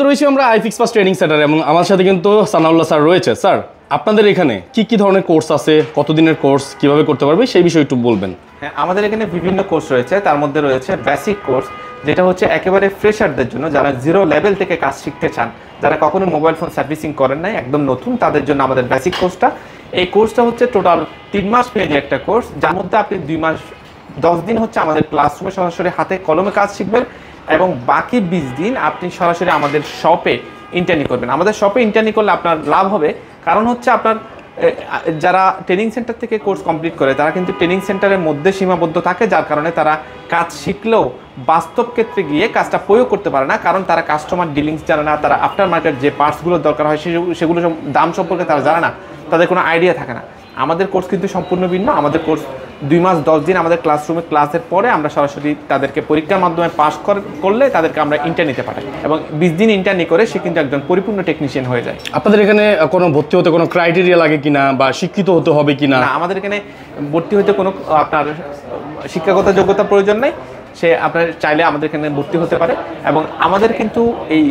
রয়েছি আমরা iFix first training সেন্টারে এবং আমার সাথে কিন্তু সানাউল্লাহ স্যার রয়েছে। স্যার, আপনাদের এখানে কি ধরনের কোর্স আছে, কতদিনের কোর্স, কিভাবে করতে পারবে সেই বিষয়ে একটু বলবেন। হ্যাঁ, আমাদের এখানে বিভিন্ন কোর্স রয়েছে। তার মধ্যে রয়েছে বেসিক কোর্স, যেটা হচ্ছে একেবারে ফ্রেশারদের জন্য, যারা জিরো লেভেল থেকে কাজ শিখতে চান, যারা কখনো মোবাইল ফোন সার্ভিসিং করেন নাই, একদম নতুন, তাদের জন্য আমাদের বেসিক কোর্সটা। এই কোর্সটা হচ্ছে টোটাল 3 মাস মেয়াদী একটা কোর্স, যার মধ্যে আপনি 2 মাস 10 দিন হচ্ছে আমাদের ক্লাসরুমে সরাসরি হাতে কলমে কাজ শিখবেন এবং বাকি 20 দিন আপনি সরাসরি আমাদের শপে ইন্টার্নি করবেন। আমাদের শপে ইন্টার্নি করলে আপনার লাভ হবে, কারণ হচ্ছে আপনার যারা ট্রেনিং সেন্টার থেকে কোর্স কমপ্লিট করে তারা কিন্তু ট্রেনিং সেন্টারের মধ্যে সীমাবদ্ধ থাকে, যার কারণে তারা কাজ শিখলেও বাস্তব ক্ষেত্রে গিয়ে কাজটা প্রয়োগ করতে পারে না, কারণ তারা কাস্টমার ডিলিংস জানে না, তারা আফটার মার্কেট যে পার্টসগুলোর দরকার হয় সেগুলো দাম সম্পর্কে তারা জানে না, তাদের কোনো আইডিয়া থাকে না। আমাদের কোর্স কিন্তু সম্পূর্ণ ভিন্ন। আমাদের কোর্স 2 মাস 10 দিন আমাদের ক্লাসরুমে ক্লাসের পরে আমরা সরাসরি তাদেরকে পরীক্ষার মাধ্যমে পাস করলে তাদেরকে আমরা ইন্টার্নিতে পাঠাই এবং 20 দিন ইন্টার্নি করে সে কিন্তু একজন পরিপূর্ণ টেকনিশিয়ান হয়ে যায়। আপনাদের এখানে কোনো ভর্তি হতে কোনো ক্রাইটেরিয়া লাগে কিনা বা শিক্ষিত হতে হবে কিনা? না, আমাদের এখানে ভর্তি হতে কোনো আপনার শিক্ষাগত যোগ্যতা প্রয়োজন নেই। সে আপনার চাইলে আমাদের এখানে ভর্তি হতে পারে এবং আমাদের কিন্তু এই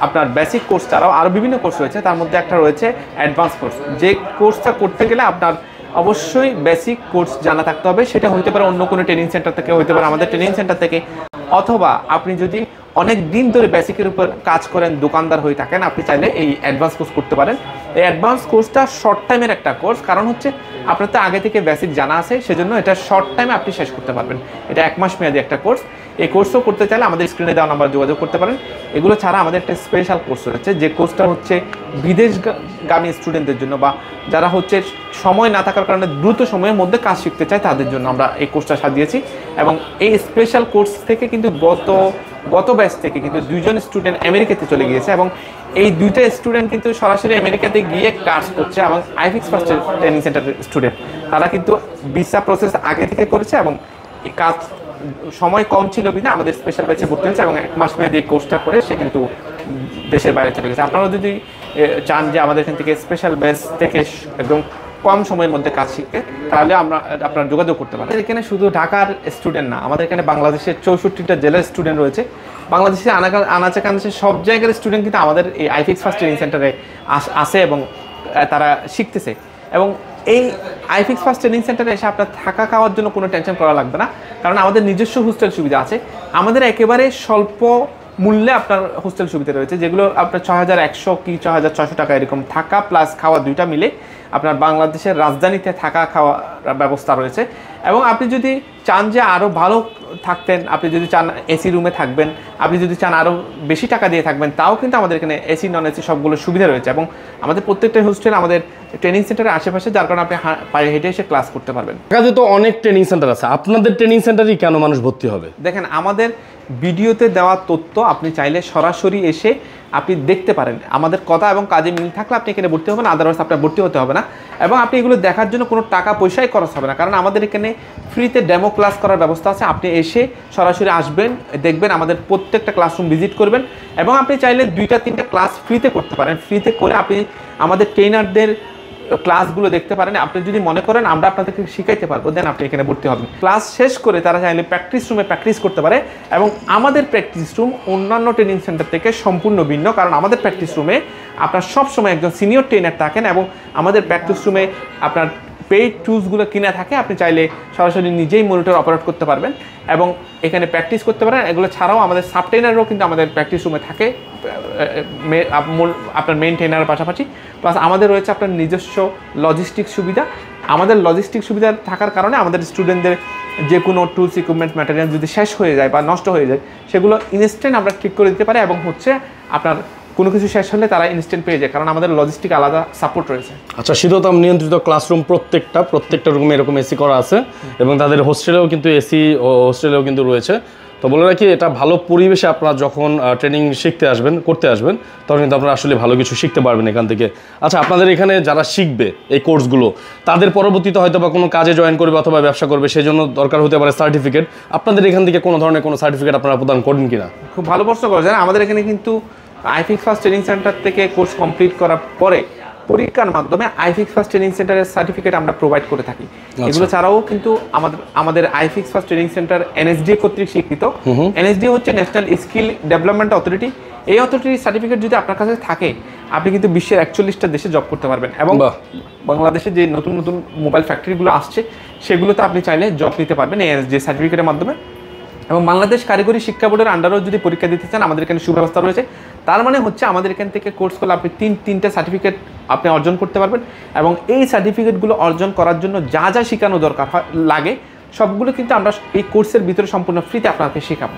আপনার বেসিক কোর্স ছাড়াও আরও বিভিন্ন কোর্স রয়েছে। তার মধ্যে একটা রয়েছে অ্যাডভান্স কোর্স। যে কোর্সটা করতে গেলে আপনার অবশ্যই বেসিক কোর্স জানা থাকতে হবে। সেটা হতে পারে অন্য কোনো ট্রেনিং সেন্টার থেকে, হতে পারে আমাদের ট্রেনিং সেন্টার থেকে, অথবা আপনি যদি অনেক দিন ধরে বেসিকের উপর কাজ করেন, দোকানদার হয়ে থাকেন, আপনি চাইলে এই অ্যাডভান্স কোর্স করতে পারেন। এই অ্যাডভান্স কোর্সটা শর্ট টাইমের একটা কোর্স, কারণ হচ্ছে আপনার তো আগে থেকে বেসিক জানা আছে, সেজন্য এটা শর্ট টাইমে আপনি শেষ করতে পারবেন। এটা 1 মাস মেয়াদী একটা কোর্স। এই কোর্সও করতে চাইলে আমাদের স্ক্রিনে দেওয়া নাম্বার যোগাযোগ করতে পারেন। এগুলো ছাড়া আমাদের একটা স্পেশাল কোর্স রয়েছে, যে কোর্সটা হচ্ছে বিদেশগামী স্টুডেন্টদের জন্য, বা যারা হচ্ছে সময় না থাকার কারণে দ্রুত সময়ের মধ্যে কাজ শিখতে চায়, তাদের জন্য আমরা এই কোর্সটা সাজিয়েছি। এবং এই স্পেশাল কোর্স থেকে কিন্তু গত ব্যাচ থেকে কিন্তু 2 জন স্টুডেন্ট আমেরিকাতে চলে গিয়েছে এবং এই 2টা স্টুডেন্ট কিন্তু সরাসরি আমেরিকাতে গিয়ে কাজ করছে এবং আইফিক্স ফার্স্ট ট্রেনিং সেন্টারের স্টুডেন্ট। তারা কিন্তু ভিসা প্রসেস আগে থেকে করেছে এবং এই কাজ সময় কম ছিল বিনা আমাদের স্পেশাল ব্যাচে ভর্তি হয়েছে এবং 1 মাস মেয়াদী কোর্সটা করে সে কিন্তু দেশের বাইরে চলে গেছে। আপনারা যদি চান যে আমাদের এখান থেকে স্পেশাল ব্যাচ থেকে একদম কম সময়ের মধ্যে কাজ শিখতে, তাহলে আপনারা যোগাযোগ করতে পারেন। এখানে শুধু ঢাকার স্টুডেন্ট না, আমাদের এখানে বাংলাদেশের 64টা জেলার স্টুডেন্ট রয়েছে। বাংলাদেশের আনাচে কানাচে সব জায়গার স্টুডেন্ট কিন্তু আমাদের এই আইফিক্স ফার্স্ট ট্রেনিং সেন্টারে আসে এবং তারা শিখতেছে। এবং এই আইফিক্স ফার্স্ট ট্রেনিং সেন্টারে এসে আপনার থাকা খাওয়ার জন্য কোনো টেনশন করা লাগবে না, কারণ আমাদের নিজস্ব হোস্টেল সুবিধা আছে। আমাদের একেবারে স্বল্প মূল্যে আপনার হোস্টেল সুবিধা রয়েছে, যেগুলো আপনার 6100 কি 6600 টাকা এরকম থাকা প্লাস খাওয়া 2টা মিলে আপনার বাংলাদেশের রাজধানীতে থাকা খাওয়ার ব্যবস্থা রয়েছে। এবং আপনি যদি চান যে আরও ভালো থাকতেন, আপনি যদি চান এসি রুমে থাকবেন, আপনি যদি চান আরও বেশি টাকা দিয়ে থাকবেন, তাও কিন্তু আমাদের এখানে এসি নন এসি সবগুলো সুবিধা রয়েছে। এবং আমাদের প্রত্যেকটা হোস্টেল আমাদের ট্রেনিং সেন্টারের আশেপাশে, যার কারণে আপনি পায়ে হেঁটে এসে ক্লাস করতে পারবেন। ঢাকাতে তো অনেক ট্রেনিং সেন্টার আছে, আপনাদের ট্রেনিং সেন্টারেই কেন মানুষ ভর্তি হবে? দেখেন, আমাদের ভিডিওতে দেওয়া তথ্য আপনি চাইলে সরাসরি এসে আপনি দেখতে পারেন। আমাদের কথা এবং কাজে মিল থাকলে আপনি এখানে ভর্তি হবেন, আদারওয়াইজ আপনার ভর্তি হতে হবে না। এবং আপনি এগুলো দেখার জন্য কোনো টাকা পয়সাই খরচ হবে না, কারণ আমাদের এখানে ফ্রিতে ডেমো ক্লাস করার ব্যবস্থা আছে। আপনি এসে সরাসরি আসবেন, দেখবেন, আমাদের প্রত্যেকটা ক্লাসরুম ভিজিট করবেন এবং আপনি চাইলে 2-3টা ক্লাস ফ্রিতে করতে পারেন। ফ্রিতে করে আপনি আমাদের ট্রেনারদের ক্লাসগুলো দেখতে পারেন। আপনি যদি মনে করেন আমরা আপনাদেরকে শিখাইতে পারবো, দেন আপনি এখানে ভর্তি হবেন। ক্লাস শেষ করে তারা চাইলে প্র্যাকটিস রুমে প্র্যাকটিস করতে পারে। এবং আমাদের প্র্যাকটিস রুম অন্যান্য ট্রেনিং সেন্টার থেকে সম্পূর্ণ ভিন্ন, কারণ আমাদের প্র্যাকটিস রুমে আপনার সবসময় একজন সিনিয়র ট্রেনার থাকেন এবং আমাদের প্র্যাকটিস রুমে আপনার পেইড টুলসগুলো কিনা থাকে। আপনি চাইলে সরাসরি নিজেই মনিটর অপারেট করতে পারবেন এবং এখানে প্র্যাকটিস করতে পারেন। এগুলো ছাড়াও আমাদের সাব ট্রেনারও কিন্তু আমাদের প্র্যাকটিস রুমে থাকে, আপনার মেইন ট্রেনারের পাশাপাশি। প্লাস আমাদের রয়েছে আপনার নিজস্ব লজিস্টিক সুবিধা। আমাদের লজিস্টিক সুবিধা থাকার কারণে আমাদের স্টুডেন্টদের যে কোনো টুলস ইকুইপমেন্ট ম্যাটেরিয়াল যদি শেষ হয়ে যায় বা নষ্ট হয়ে যায়, সেগুলো ইনস্ট্যান্ট আমরা ঠিক করে দিতে পারি এবং হচ্ছে আপনার কোনো কিছু শেষ হলে তারা ইনস্ট্যান্ট পেয়ে যায়, কারণ আমাদের লজিস্টিক আলাদা সাপোর্ট রয়েছে। আচ্ছা, শীততাপ নিয়ন্ত্রিত ক্লাসরুম প্রত্যেকটা রুমে এরকম এসি করা আছে এবং তাদের হোস্টেলেও কিন্তু এসি হোস্টেলেও কিন্তু রয়েছে। তো বলে রাখি, এটা ভালো পরিবেশে আপনারা যখন ট্রেনিং করতে আসবেন তখন কিন্তু আপনারা আসলে ভালো কিছু শিখতে পারবেন এখান থেকে। আচ্ছা, আপনাদের এখানে যারা শিখবে এই কোর্সগুলো, তাদের পরবর্তীতে হয়তো বা কোনো কাজে জয়েন করবে অথবা ব্যবসা করবে, সেই জন্য দরকার হতে পারে সার্টিফিকেট। আপনাদের এখান থেকে কোনো ধরনের কোনো সার্টিফিকেট আপনারা প্রদান করেন কিনা? খুব ভালো প্রশ্ন করেছেন। আমাদের এখানে কিন্তু আইফিক্স ফার্স্ট ট্রেনিং সেন্টার থেকে কোর্স কমপ্লিট করার পরে পরীক্ষার মাধ্যমে আইফিক্স ফার্স্ট ট্রেনিং সেন্টারের সার্টিফিকেট আমরা প্রোভাইড করে থাকি। এগুলো ছাড়াও কিন্তু আমাদের iFix first training centre NSD কর্তৃক স্বীকৃত। এনএসডি হচ্ছে ন্যাশনাল স্কিল ডেভেলপমেন্ট অথরিটি। এই অথরিটি সার্টিফিকেট যদি আপনার কাছে থাকে, আপনি কিন্তু বিশ্বের 41টা দেশে জব করতে পারবেন। এবং বাংলাদেশে যে নতুন নতুন মোবাইল ফ্যাক্টরিগুলো আসছে সেগুলোতে আপনি চাইলে জব নিতে পারবেন এই যে সার্টিফিকেটের মাধ্যমে। এবং বাংলাদেশ কারিগরি শিক্ষা বোর্ডের আন্ডারেও যদি পরীক্ষা দিতে চান, আমাদের এখানে সুব্যবস্থা রয়েছে। তার মানে হচ্ছে আমাদের এখান থেকে কোর্স করলে আপনি তিনটা সার্টিফিকেট আপনি অর্জন করতে পারবেন। এবং এই সার্টিফিকেটগুলো অর্জন করার জন্য যা যা শেখানো দরকার লাগে সবগুলো কিন্তু আমরা এই কোর্সের ভিতরে সম্পূর্ণ ফ্রিতে আপনাকে শেখাবো।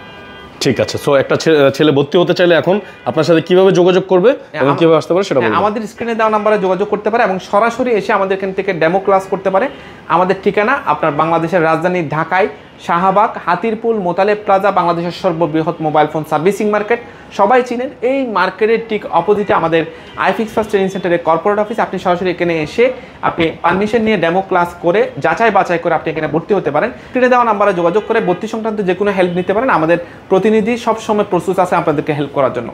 ঠিক আছে। সো একটা ছেলে ভর্তি হতে চাইলে এখন আপনার সাথে কিভাবে যোগাযোগ করবে এবং কিভাবে আসতে পারে সেটা বলুন। আমাদের স্ক্রিনে দেওয়া নাম্বারে যোগাযোগ করতে পারে এবং সরাসরি এসে আমাদের এখান থেকে ডেমো ক্লাস করতে পারে। আমাদের ঠিকানা আপনার বাংলাদেশের রাজধানী ঢাকায় শাহবাগ, হাতিরপুল, মোতালেব প্লাজা, বাংলাদেশের সর্ববৃহৎ মোবাইল ফোন সার্ভিসিং মার্কেট, সবাই চিনেন। এই মার্কেটের ঠিক অপোজিটে আমাদের আইফিক্স ফার্স্ট ট্রেনিং সেন্টারের কর্পোরেট অফিস। আপনি সরাসরি এখানে এসে আপনি পারমিশন নিয়ে ডেমো ক্লাস করে যাচাই বাছাই করে আপনি এখানে ভর্তি হতে পারেন। স্ক্রিনে দেওয়া নাম্বারে যোগাযোগ করে ভর্তি সংক্রান্ত যে কোনো হেল্প নিতে পারেন। আমাদের প্রতিনিধি সবসময় প্রস্তুত আছে আপনাদেরকে হেল্প করার জন্য।